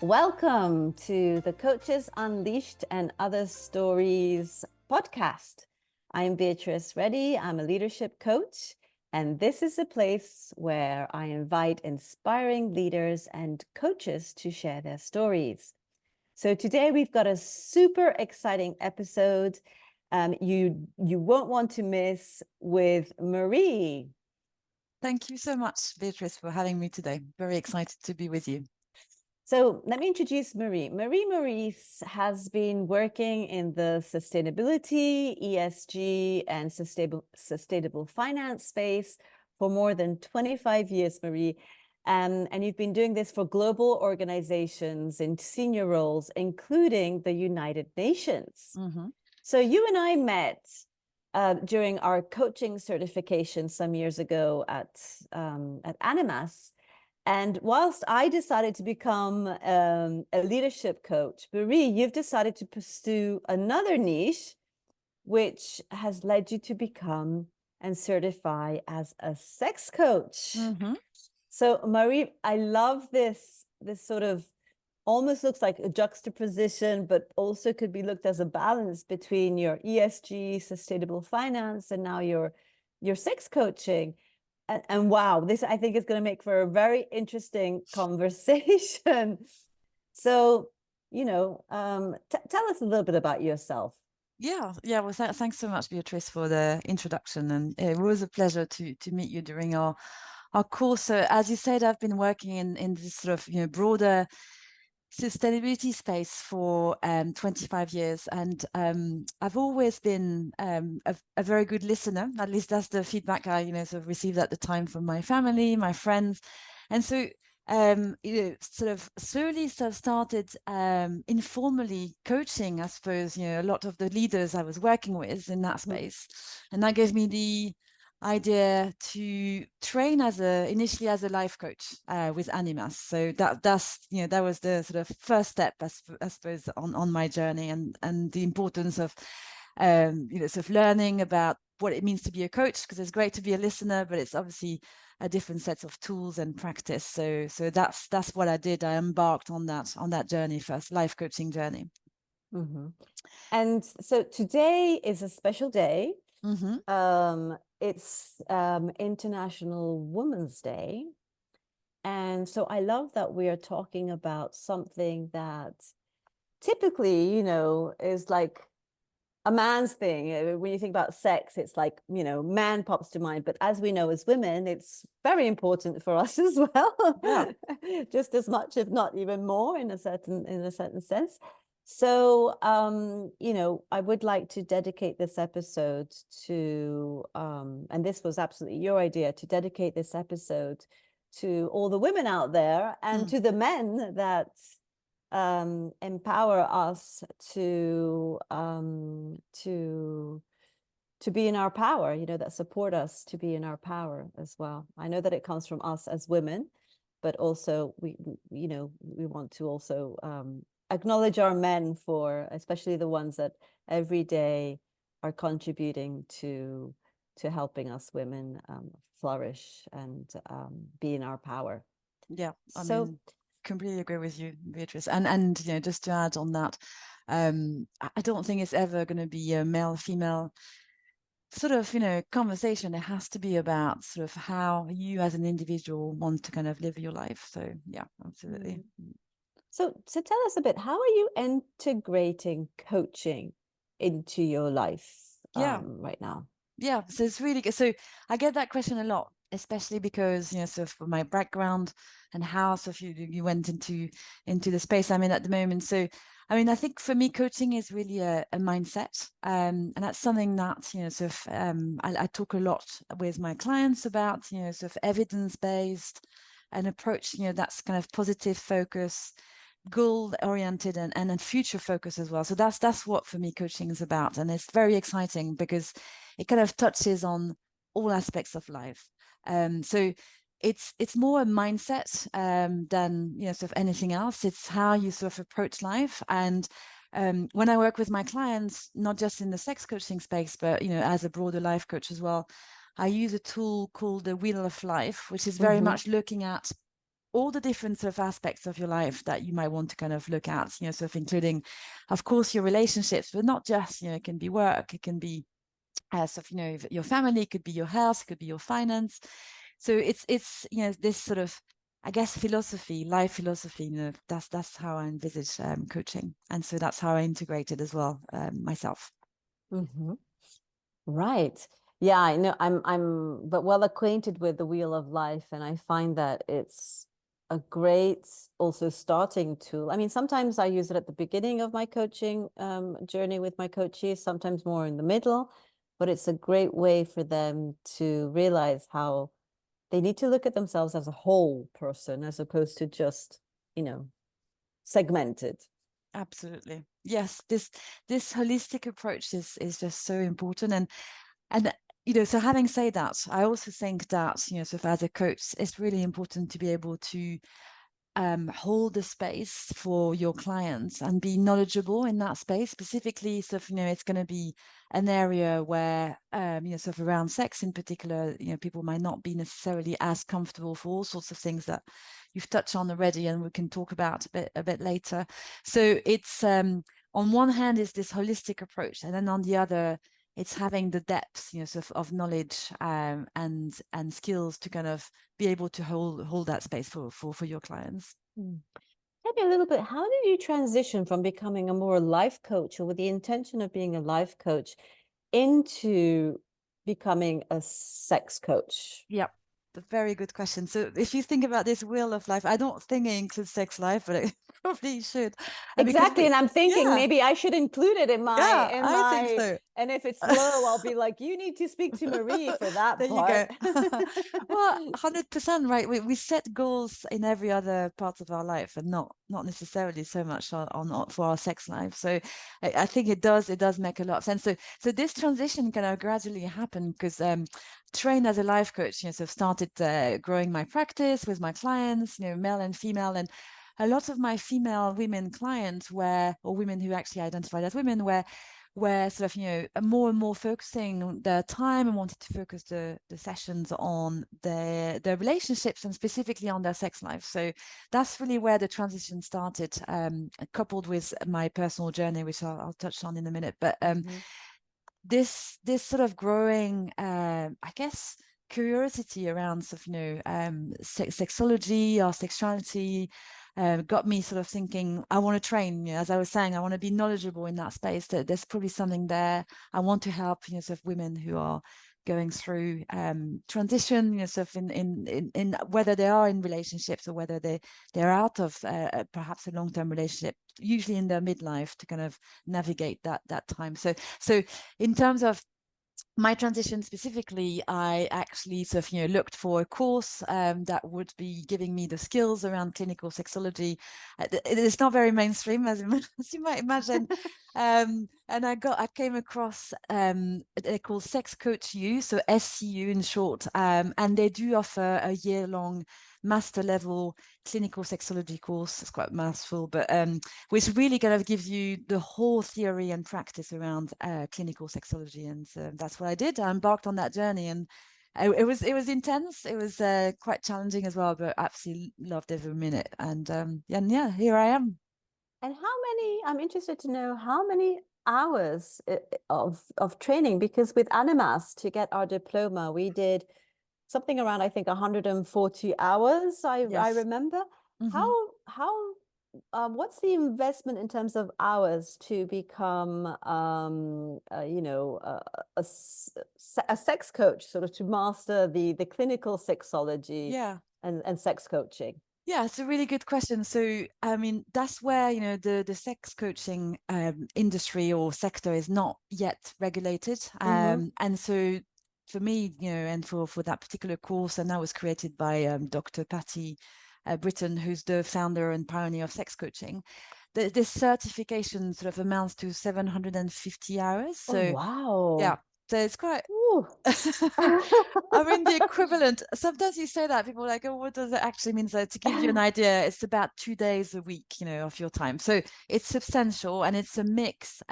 Welcome to the Coaches Unleashed and Other Stories podcast. I'm Beatrice Reddy. I'm a leadership coach, and this is a place where I invite inspiring leaders and coaches to share their stories. So today we've got a super exciting episode you won't want to miss with Marie. Thank you so much, Beatrice, for having me today. Very excited to be with you. So let me introduce Marie. Marie Morice has been working in the sustainability, ESG, and sustainable finance space for more than 25 years, Marie. And you've been doing this for global organizations in senior roles, including the United Nations. Mm-hmm. So you and I met during our coaching certification some years ago at Animas. And whilst I decided to become a leadership coach, Marie, you've decided to pursue another niche, which has led you to become and certify as a sex coach. Mm-hmm. So, Marie, I love this sort of almost looks like a juxtaposition, but also could be looked as a balance between your ESG, sustainable finance, and now your sex coaching. And wow, this I think is going to make for a very interesting conversation. So, tell us a little bit about yourself. Yeah. Well, thanks so much, Beatrice, for the introduction, and it was a pleasure to meet you during our course. So, as you said, I've been working in this sort of broader sustainability space for 25 years, and I've always been a very good listener. At least that's the feedback I sort of received at the time from my family, my friends, and so sort of slowly started informally coaching, I suppose, a lot of the leaders I was working with in that space, and that gave me the idea to train initially as a life coach with Animas. So that was the sort of first step, I suppose, on my journey, and the importance of sort of learning about what it means to be a coach, because it's great to be a listener, but it's obviously a different set of tools and practice. So that's what I did. I embarked on that journey first, life coaching journey. Mm-hmm. And so today is a special day. Mm-hmm. It's International Women's Day. And so I love that we are talking about something that typically, is like a man's thing. When you think about sex, it's like, man pops to mind. But as we know, as women, it's very important for us as well. Yeah. Just as much, if not even more, in a certain sense. So, I would like to dedicate this episode to, and this was absolutely your idea, to dedicate this episode to all the women out there and to the men that empower us to be in our power, that support us to be in our power as well. I know that it comes from us as women, but also we want to also acknowledge our men, for especially the ones that every day are contributing to helping us women flourish and be in our power. Yeah, I mean, completely agree with you, Beatrice. And just to add on that, I don't think it's ever going to be a male-female sort of conversation. It has to be about sort of how you as an individual want to kind of live your life. So yeah, absolutely. So tell us a bit, how are you integrating coaching into your life right now? Yeah, so it's really good. So I get that question a lot, especially because sort of my background and how sort of you went into the space I'm in at the moment. So I mean, I think for me, coaching is really a mindset, and that's something that sort of I talk a lot with my clients about. Sort of evidence-based an approach. That's kind of positive focus, goal oriented, and future focus as well. So that's what for me coaching is about, and it's very exciting because it kind of touches on all aspects of life. So it's more a mindset than sort of anything else. It's how you sort of approach life. And when I work with my clients, not just in the sex coaching space, but as a broader life coach as well, I use a tool called the Wheel of Life, which is very much looking at all the different sort of aspects of your life that you might want to kind of look at, sort of including, of course, your relationships, but not just, it can be work, it can be sort of, your family, it could be your health, it could be your finance. So it's this sort of, I guess, philosophy, life philosophy, that's how I envisage coaching. And so that's how I integrated as well myself. Mm-hmm. Right. Yeah, I know I'm but well acquainted with the wheel of life, and I find that it's a great also starting tool. I mean, sometimes I use it at the beginning of my coaching journey with my coaches, sometimes more in the middle, but it's a great way for them to realize how they need to look at themselves as a whole person as opposed to just, segmented. Absolutely. Yes, this holistic approach is just so important. And so having said that, I also think that, so as a coach, it's really important to be able to hold the space for your clients and be knowledgeable in that space. Specifically, so it's going to be an area where sort of around sex in particular, people might not be necessarily as comfortable for all sorts of things that you've touched on already, and we can talk about a bit later. So it's on one hand is this holistic approach, and then on the other, it's having the depth, sort of knowledge and skills to kind of be able to hold that space for your clients. Tell me a little bit, how did you transition from becoming a more life coach or with the intention of being a life coach into becoming a sex coach? Yeah, a very good question. So if you think about this wheel of life, I don't think it includes sex life, but it probably should. And because Exactly. And I'm thinking yeah, maybe I should include it in yeah, I think my, so. and if it's low, I'll be like, you need to speak to Marie for that There you go. part. Well, 100%, right? We set goals in every other part of our life, and not necessarily so much on for our sex life. So I think it does make a lot of sense. So this transition kind of gradually happened because trained as a life coach, so I've started growing my practice with my clients, male and female, and a lot of my female women clients or women who actually identified as women were sort of, more and more focusing their time and wanted to focus the sessions on their relationships and specifically on their sex life. So that's really where the transition started, coupled with my personal journey, which I'll touch on in a minute. But this sort of growing, I guess, curiosity around sort of, sexology or sexuality got me sort of thinking, I want to train, as I was saying, I want to be knowledgeable in that space. That there's probably something there. I want to help, sort of women who are going through transition, sort of in whether they are in relationships or whether they're out of perhaps a long-term relationship, usually in their midlife, to kind of navigate that time. So in terms of my transition specifically, I actually sort of, looked for a course that would be giving me the skills around clinical sexology. It's not very mainstream, as you might imagine. And I came across they're called Sex Coach U, so SCU in short, and they do offer a year-long master level clinical sexology course. It's quite mouthful, but which really kind of gives you the whole theory and practice around clinical sexology. And that's what I did. I embarked on that journey, and it was intense. It was quite challenging as well, but absolutely loved every minute. And yeah, here I am. And I'm interested to know how many hours of training, because with Animas to get our diploma, we did something around, I think, 140 hours. I Yes. remember. Mm-hmm. How what's the investment in terms of hours to become a sex coach, sort of to master the clinical sexology Yeah. and sex coaching? Yeah, it's a really good question. So, I mean, that's where, the sex coaching industry or sector is not yet regulated. Mm-hmm. And so for me, and for that particular course, and that was created by Dr. Patty Britton, who's the founder and pioneer of sex coaching. This certification sort of amounts to 750 hours. Oh, So, yeah, wow. so it's quite Ooh. I mean, the equivalent. Sometimes you say that people are like, oh, what does it actually mean? So to give you an idea, it's about 2 days a week, of your time. So it's substantial, and it's a mix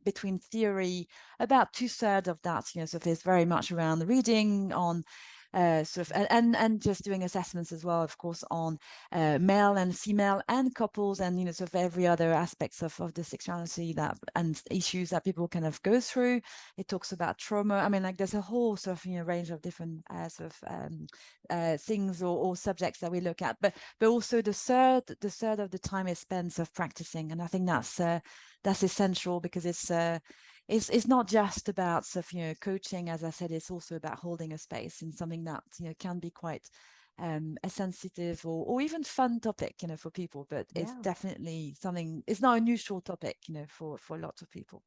between theory. About 2/3 of that, so there's very much around the reading on sort of, and just doing assessments as well, of course, on male and female and couples, and sort of every other aspects of the sexuality that and issues that people kind of go through. It talks about trauma. I mean, like there's a whole sort of range of different sort of things or subjects that we look at, but also the third of the time is spent sort of practicing, and I think that's essential, because it's not just about sort of coaching. As I said, it's also about holding a space in something that can be quite a sensitive or even fun topic for people, but it's definitely something. It's not a neutral topic for lots of people.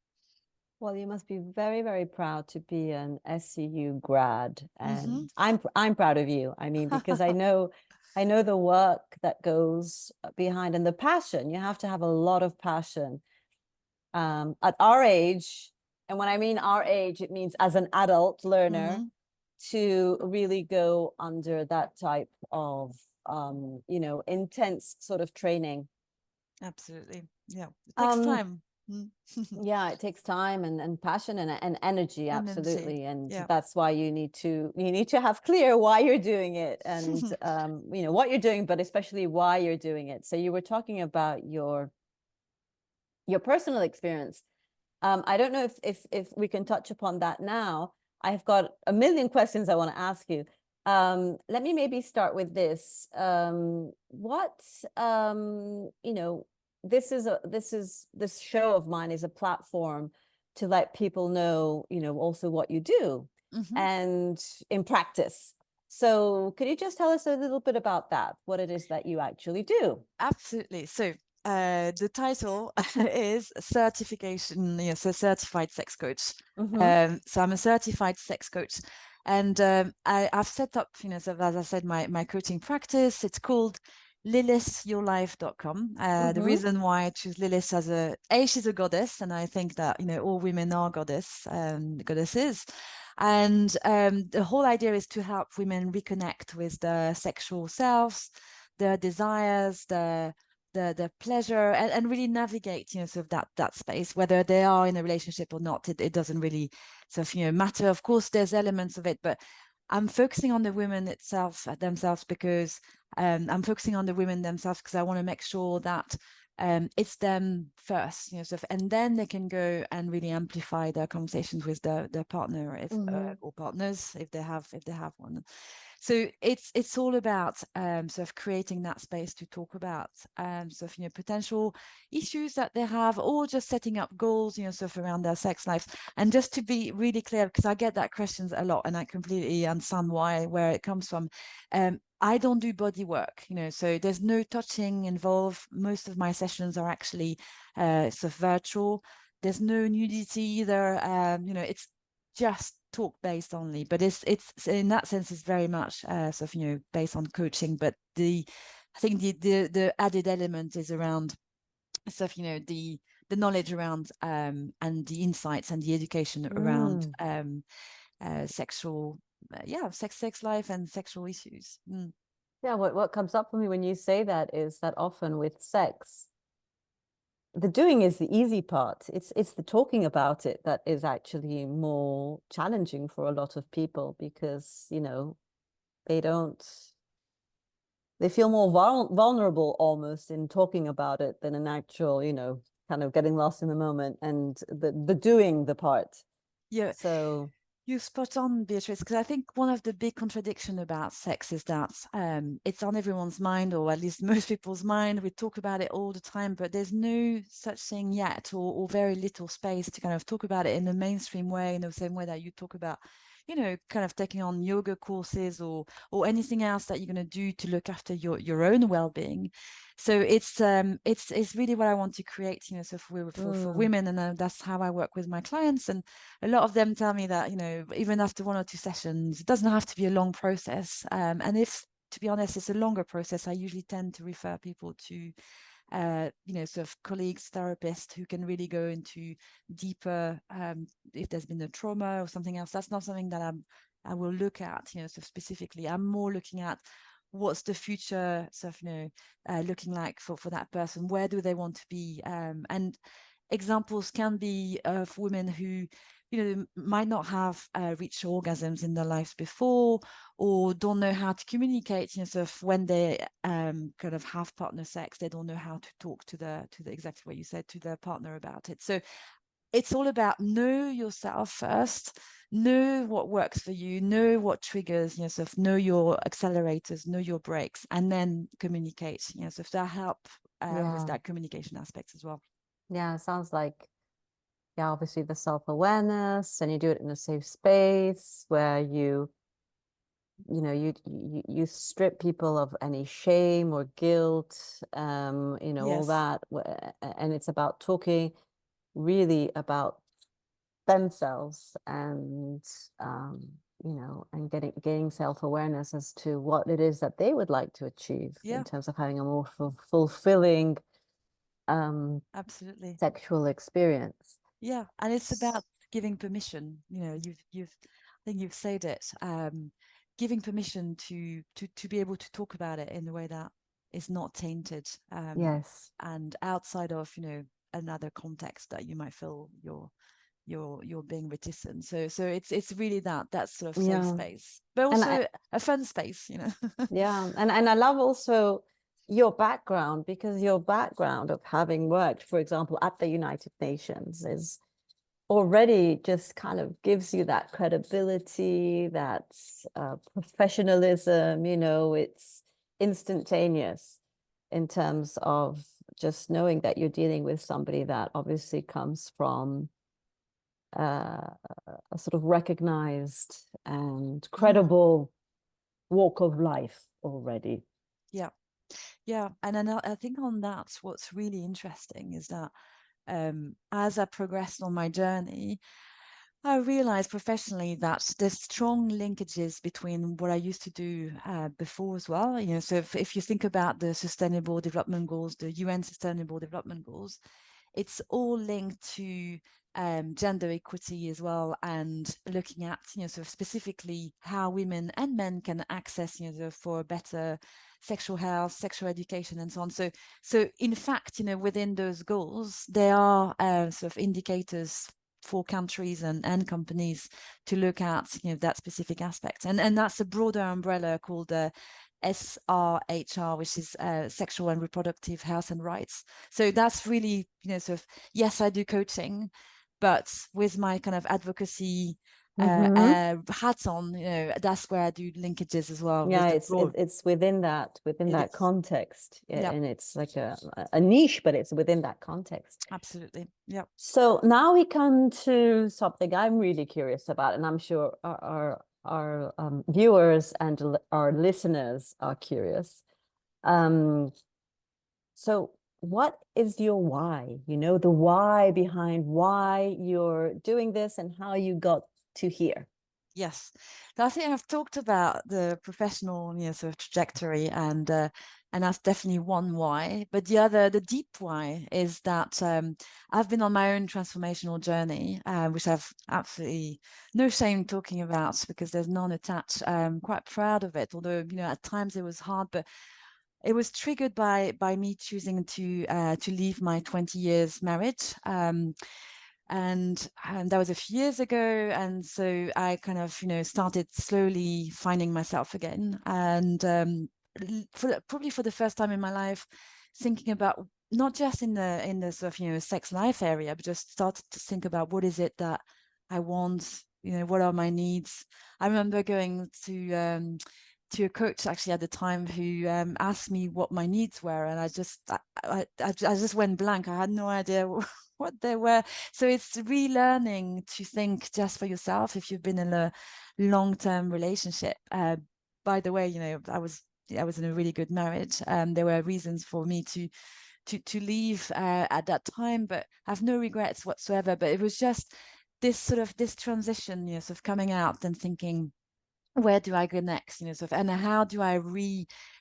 Well, you must be very, very proud to be an SCU grad, and I'm proud of you. I mean, because I know the work that goes behind and the passion. You have to have a lot of passion at our age. And when I mean our age, it means as an adult learner to really go under that type of intense sort of training. Absolutely. Yeah, it takes time. Yeah, it takes time and passion and energy, absolutely. And that's why you need to have clear why you're doing it, and what you're doing, but especially why you're doing it. So you were talking about your personal experience. I don't know if we can touch upon that now. I've got a million questions I want to ask you. Let me maybe start with this. This show of mine is a platform to let people know, also what you do and in practice. So could you just tell us a little bit about that, what it is that you actually do? Absolutely. So the title is certification, so certified sex coach. So I'm a certified sex coach, and I've set up, so as I said, my coaching practice. It's called lilithyourlife.com. The reason why I choose Lilith as she's a goddess, and I think that all women are goddesses. And the whole idea is to help women reconnect with their sexual selves, their desires, the pleasure, and really navigate sort of that space, whether they are in a relationship or not. It doesn't really sort of matter. Of course there's elements of it, but I'm focusing on the women themselves, because I'm focusing on the women themselves because I want to make sure that it's them first, sort of, and then they can go and really amplify their conversations with their partner, or partners if they have one. So it's all about sort of creating that space to talk about sort of potential issues that they have, or just setting up goals sort of around their sex life. And just to be really clear, because I get that questions a lot, and I completely understand where it comes from. I don't do body work, so there's no touching involved. Most of my sessions are actually sort of virtual. There's no nudity either. It's just talk based only, but it's in that sense it's very much sort of based on coaching. But I think the added element is around sort of the knowledge around and the insights and the education around sexual sex life and sexual issues. Yeah, what comes up for me when you say that is that often with sex, the doing is the easy part. It's the talking about it that is actually more challenging for a lot of people, because they feel more vulnerable almost in talking about it than an actual kind of getting lost in the moment and the doing the part. Yeah. So you're spot on, Beatrice, because I think one of the big contradictions about sex is that it's on everyone's mind, or at least most people's mind. We talk about it all the time, but there's no such thing yet, or very little space to kind of talk about it in a mainstream way, in the same way that you talk about, kind of taking on yoga courses or anything else that you're going to do to look after your own well-being. So it's really what I want to create, so for women, and that's how I work with my clients. And a lot of them tell me that, even after 1 or 2 sessions, it doesn't have to be a long process. And if, to be honest, it's a longer process, I usually tend to refer people to sort of colleagues, therapists, who can really go into deeper, if there's been a trauma or something else. That's not something that I will look at, sort of specifically. I'm more looking at what's the future sort of, looking like for that person. Where do they want to be? And examples can be of women who might not have reached orgasms in their lives before, or don't know how to communicate, sort of when they kind of have partner sex, they don't know how to talk to the exactly what you said, to their partner about it. So it's all about know yourself first, know what works for you, know what triggers, sort of know your accelerators, know your brakes, and then communicate, sort of that help with that communication aspect as well. Yeah, it sounds like, yeah, obviously the self-awareness, and you do it in a safe space where you strip people of any shame or guilt, all that. And it's about talking really about themselves, and and gaining self-awareness as to what it is that they would like to achieve in terms of having a more fulfilling absolutely sexual experience. Yeah, and it's about giving permission. I think you've said it. Giving permission to be able to talk about it in a way that is not tainted. Yes. And outside of another context that you might feel you're being reticent. So it's really that sort of safe space, but also a fun space. Yeah, and I love also your background, because your background of having worked, for example, at the United Nations is already just kind of gives you that credibility, that professionalism, it's instantaneous in terms of just knowing that you're dealing with somebody that obviously comes from a sort of recognized and credible walk of life already. Yeah, and then I think on that, what's really interesting is that as I progressed on my journey, I realized professionally that there's strong linkages between what I used to do before as well. So if you think about the Sustainable Development Goals, the UN Sustainable Development Goals, it's all linked to gender equity as well, and looking at sort of specifically how women and men can access for a better sexual health, sexual education, and so on. So in fact, within those goals, there are sort of indicators for countries and companies to look at that specific aspect, and that's a broader umbrella called the SRHR, which is sexual and reproductive health and rights. So that's really sort of, yes, I do coaching, but with my kind of advocacy hats on, that's where I do linkages as well. Yeah, with it's within that context, Yeah. and it's like a niche, but it's within that context. Absolutely. Yeah. So now we come to something I'm really curious about, and I'm sure our viewers and our listeners are curious. So what is your why? The why behind why you're doing this and how you got to here. Yes, I think I've talked about the professional, sort of trajectory, and that's definitely one why. But the deep why, is that I've been on my own transformational journey, which I've absolutely no shame talking about, because there's none attached. I'm quite proud of it, although at times it was hard, but it was triggered by me choosing to leave my 20 years marriage. And that was a few years ago, and so I kind of started slowly finding myself again, and probably for the first time in my life, thinking about not just in the sort of sex life area, but just started to think about what is it that I want, what are my needs. I remember going to a coach actually at the time, who asked me what my needs were, and I just went blank. I had no idea what they were. So it's relearning to think just for yourself if you've been in a long-term relationship. By the way, I was in a really good marriage. There were reasons for me to leave at that time, but I have no regrets whatsoever. But it was just this transition, sort of coming out and thinking, where do I go next? Sort of, and how do I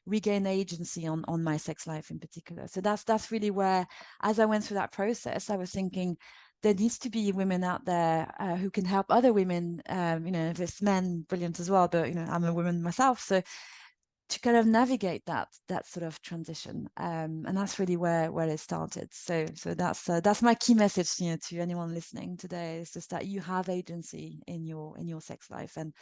regain agency on my sex life in particular? So that's really where, as I went through that process, I was thinking there needs to be women out there who can help other women. If it's men, brilliant as well, but I'm a woman myself, so to kind of navigate that sort of transition, and that's really where it started. So that's my key message, to anyone listening today, is just that you have agency in your sex life and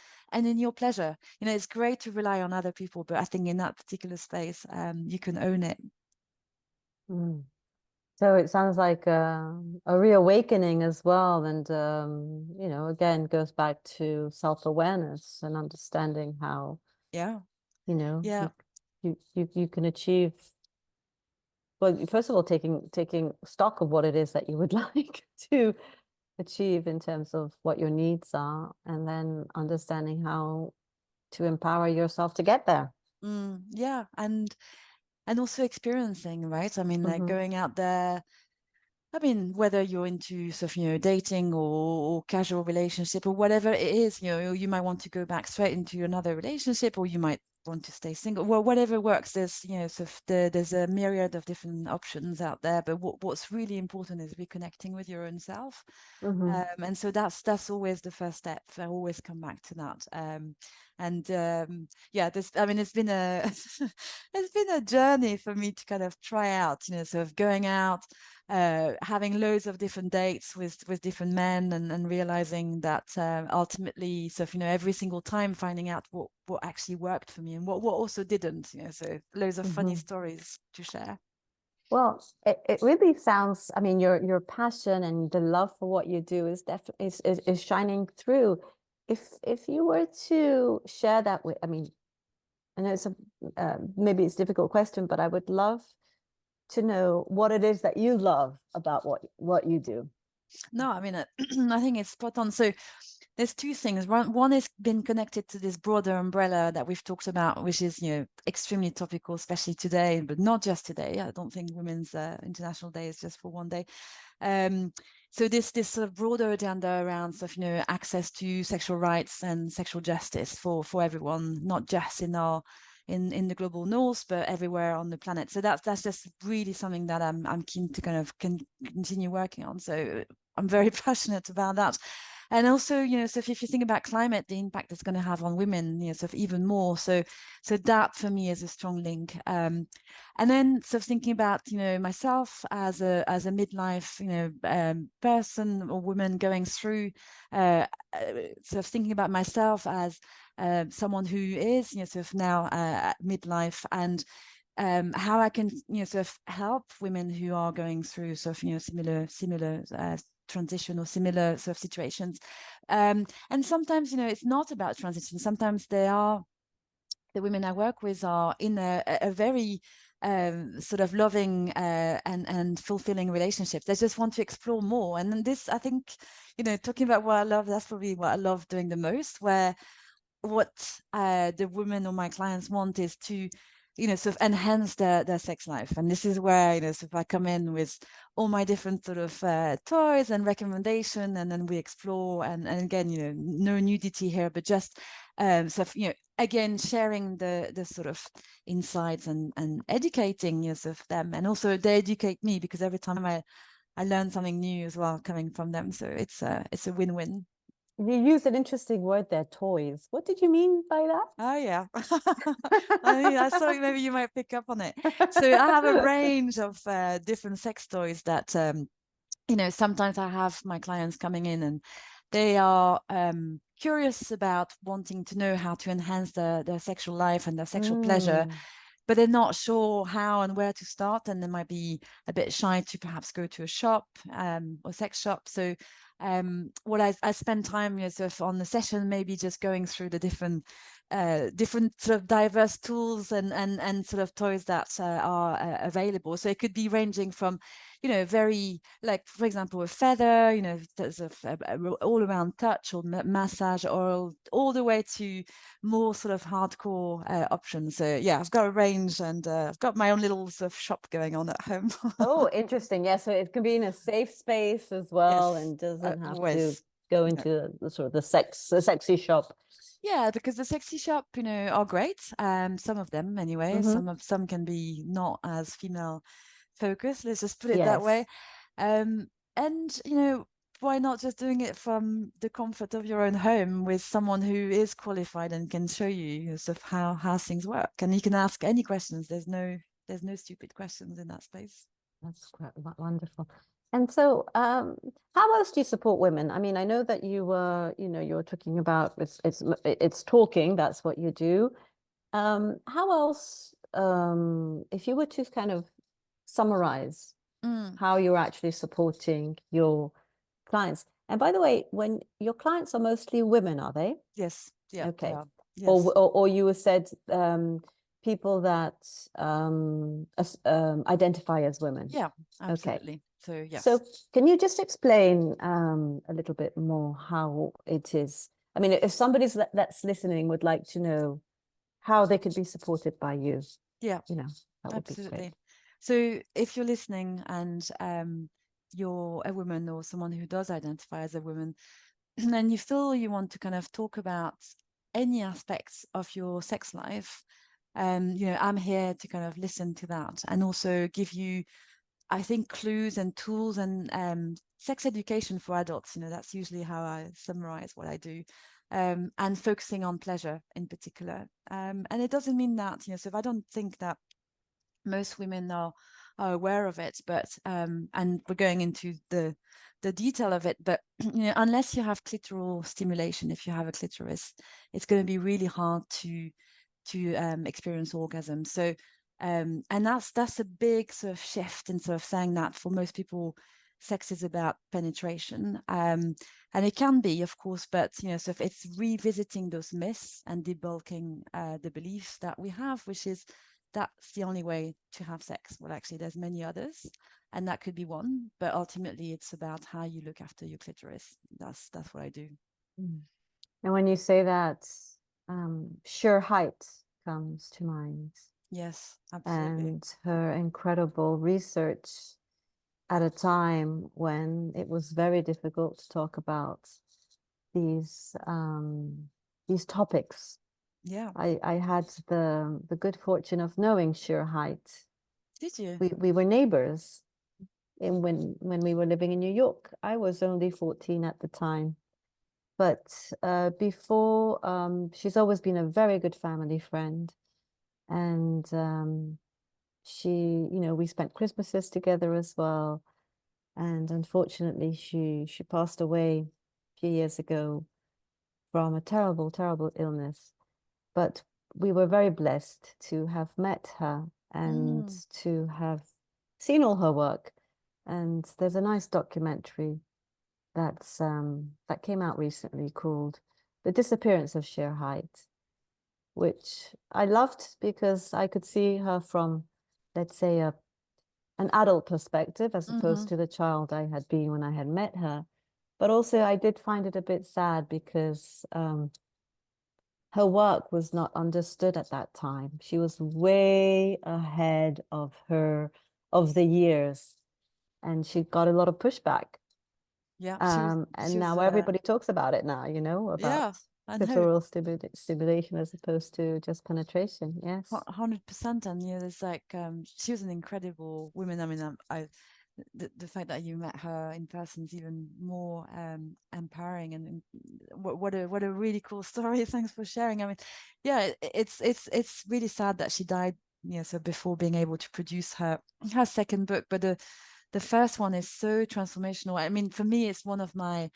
in your pleasure. It's great to rely on other people, but I think in that particular space, you can own it. Mm. So it sounds like a reawakening as well, and again, goes back to self-awareness and understanding how Yeah. you Yeah. you can achieve. Well, first of all, taking stock of what it is that you would like to achieve in terms of what your needs are, and then understanding how to empower yourself to get there. Yeah. And also experiencing, right? I mean, like Mm-hmm. going out there. I mean, whether you're into sort of, dating or casual relationship or whatever it is, you might want to go back straight into another relationship, or you might want to stay single. Well, whatever works. There's, sort of there's a myriad of different options out there. But what's really important is reconnecting with your own self. Mm-hmm. And so that's always the first step. I always come back to that. Yeah, I mean, it's been a it's been a journey for me to kind of try out, sort of going out, having loads of different dates with different men, and realizing that ultimately, so every single time finding out what actually worked for me and what also didn't. So loads of funny Mm-hmm. stories to share. Well, it really sounds, I mean, your passion and the love for what you do is definitely is shining through. If you were to share that with, I mean, I know it's maybe it's a difficult question, but I would love to know what it is that you love about what you do. No, I mean, I think it's spot on. So there's two things. One is been connected to this broader umbrella that we've talked about, which is, extremely topical, especially today, but not just today. I don't think Women's International Day is just for one day. So this sort of broader agenda around sort of, access to sexual rights and sexual justice for everyone, not just in the global north, but everywhere on the planet. So that's just really something that I'm keen to kind of continue working on. So I'm very passionate about that. And also, so if you think about climate, the impact it's going to have on women, sort of even more. So that for me is a strong link. And then sort of thinking about, myself as a midlife, person or woman going through, sort of thinking about myself as someone who is, sort of now at midlife, and how I can, sort of help women who are going through sort of, similar transition or similar sort of situations. And sometimes, it's not about transition. Sometimes the women I work with are in a very sort of loving and fulfilling relationships. They just want to explore more. And then this, I think, talking about what I love, that's probably what I love doing the most, where what the women or my clients want is to sort of enhance their sex life. And this is where so if I come in with all my different sort of toys and recommendation, and then we explore, and again, no nudity here, but just sort of again sharing the sort of insights and educating sort of them, and also they educate me, because every time I learn something new as well coming from them. So it's a win-win. You used an interesting word there, toys. What did you mean by Oh yeah. I thought that? maybe you might pick up on it. So I have a range of different sex toys that sometimes I have my clients coming in, and they are curious about wanting to know how to enhance their sexual life and their sexual pleasure, Mm. but they're not sure how and where to start, and they might be a bit shy to perhaps go to a shop or sex shop. So what I spend time sort of on the session, maybe just going through the different sort of diverse tools and sort of toys that are available. So it could be ranging from very, like, for example, a feather, there's a all around touch or massage, or all the way to more sort of hardcore options. So yeah, I've got a range, and I've got my own little sort of shop going on at home. Oh, interesting. Yeah, so it can be in a safe space as well, Yes, and doesn't have to always. go Yeah. into the sort of the sexy shop. Yeah, because the sexy shop, are great. Some of them anyway. Mm-hmm. Some can be not as female focused. Let's just put it that way. Yes. Um, and why not just doing it from the comfort of your own home with someone who is qualified and can show you sort of how things work, and you can ask any questions. There's no stupid questions in that space. That's quite wonderful. And so, how else do you support women? I mean, I know that you were, you were talking about it's talking. That's what you do. How else, if you were to kind of summarize how you're actually supporting your clients? And by the way, when your clients are mostly women, are they? Yes. Yeah. Okay. Yes. Or you said people that identify as women. Yeah, absolutely. Okay. So yes. So can you just explain a little bit more how it is? I mean, if somebody's that's listening would like to know how they could be supported by you, yeah, that would be absolutely. great. So if you're listening and you're a woman or someone who does identify as a woman, and you feel you want to kind of talk about any aspects of your sex life, I'm here to kind of listen to that and also give you, I think, clues and tools and sex education for adults. That's usually how I summarize what I do, and focusing on pleasure in particular. And it doesn't mean that, so if I don't think that most women are aware of it, but and we're going into the detail of it, but unless you have clitoral stimulation, if you have a clitoris, it's going to be really hard to experience orgasm. So and that's a big sort of shift in sort of saying that for most people sex is about penetration, and it can be, of course, but so if it's revisiting those myths and debunking the beliefs that we have, which is that's the only way to have sex. Well, actually, there's many others, and that could be one. But ultimately, it's about how you look after your clitoris. That's what I do. And when you say that, Sher Height comes to mind. Yes, absolutely. And her incredible research at a time when it was very difficult to talk about these topics. Yeah. I had the good fortune of knowing Sher Height. Did you? We were neighbors when we were living in New York. I was only 14 at the time. But before, she's always been a very good family friend. And she, we spent Christmases together as well. And unfortunately, she passed away a few years ago from a terrible, terrible illness. But we were very blessed to have met her and to have seen all her work. And there's a nice documentary that came out recently called The Disappearance of Sher Height, which I loved because I could see her from, let's say, an adult perspective as opposed to the child I had been when I had met her. But also I did find it a bit sad because her work was not understood at that time. She was way ahead of the years, and she got a lot of pushback. Yeah. And now everybody talks about it now, about clitoral stimulation as opposed to just penetration. Yes. 100%. And there's like she was an incredible woman. I mean, the fact that you met her in person is even more empowering, and what a really cool story. Thanks for sharing. I mean, yeah, it's really sad that she died, so before being able to produce her second book. But the first one is so transformational. I mean, for me, it's one of my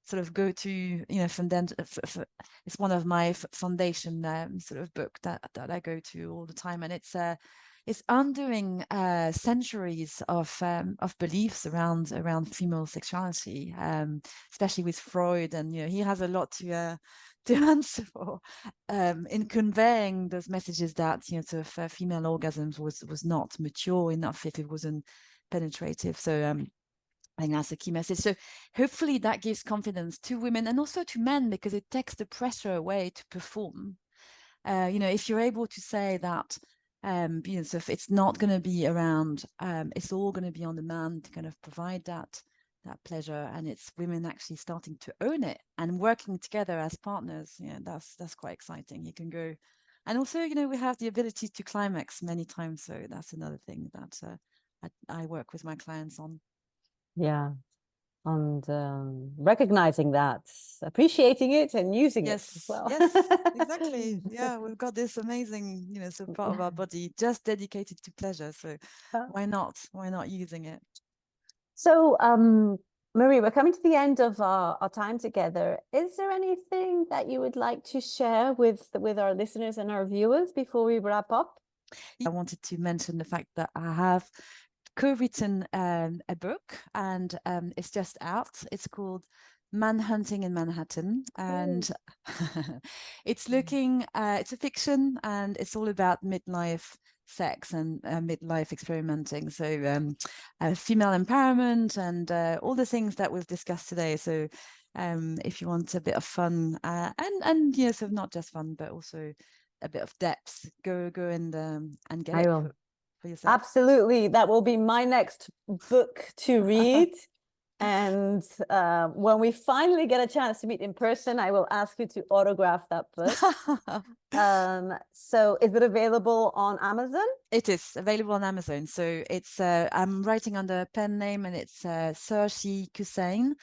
sort of go-to, it's one of my foundation sort of book that I go to all the time, and it's undoing centuries of beliefs around female sexuality, especially with Freud, and he has a lot to answer for in conveying those messages that sort of female orgasms was not mature enough if it wasn't penetrative. So I think that's a key message. So hopefully that gives confidence to women and also to men, because it takes the pressure away to perform. If you're able to say that, so if it's not going to be around, it's all going to be on the man to kind of provide that pleasure, and it's women actually starting to own it and working together as partners. That's quite exciting. You can go, and also we have the ability to climax many times. So that's another thing that I work with my clients on. Yeah. and recognizing that, appreciating it, and using it as well. Yes, exactly. Yeah, we've got this amazing, so part of our body just dedicated to pleasure. So why not? Why not using it? So, Marie, we're coming to the end of our time together. Is there anything that you would like to share with our listeners and our viewers before we wrap up? I wanted to mention the fact that I have co-written a book, and it's just out. It's called Manhunting in Manhattan, and it's it's a fiction, and it's all about midlife sex and midlife experimenting. So female empowerment and all the things that we've discussed today. So if you want a bit of fun and so not just fun, but also a bit of depth, go and get it for yourself. Absolutely. That will be my next book to read. And when we finally get a chance to meet in person, I will ask you to autograph that book. So is it available on Amazon? It is available on Amazon. So it's I'm writing under a pen name, and it's Sher Hussein.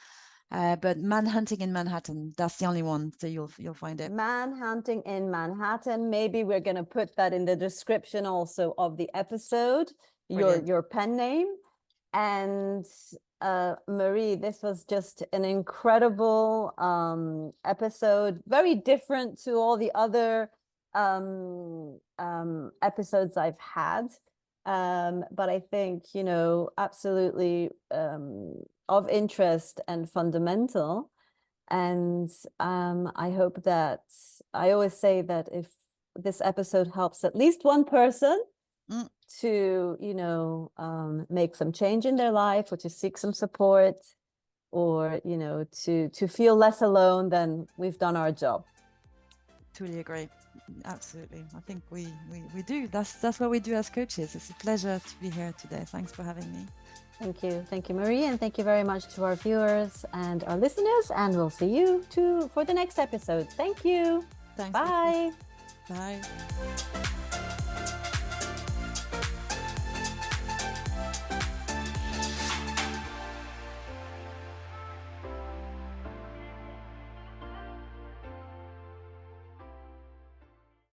But Manhunting in Manhattan, that's the only one, so you'll find it. Manhunting in Manhattan. Maybe we're going to put that in the description also of the episode. Your pen name. And Marie, this was just an incredible episode, very different to all the other episodes I've had. But I think, absolutely of interest and fundamental. And I hope that, I always say that if this episode helps at least one person to, make some change in their life, or to seek some support, or, to feel less alone, then we've done our job. Totally agree. Absolutely. I think we do. That's what we do as coaches. It's a pleasure to be here today. Thanks for having me. Thank you. Thank you, Marie. And thank you very much to our viewers and our listeners. And we'll see you for the next episode. Thank you. Thanks. Bye. Bye.